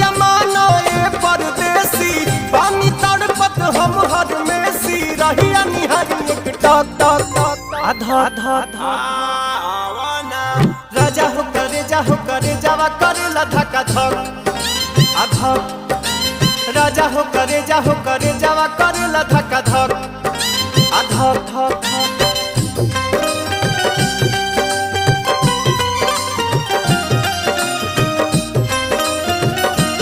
बतिया मानो ए परदेसी पानी तड़पत हम हर मेसी रहिया निहारी एक टक टक टक आधा आधा आवाना राजा हो करे जावा करे धक्का धक आधा राजा हो करे जावा करे धक्का धक आधा धक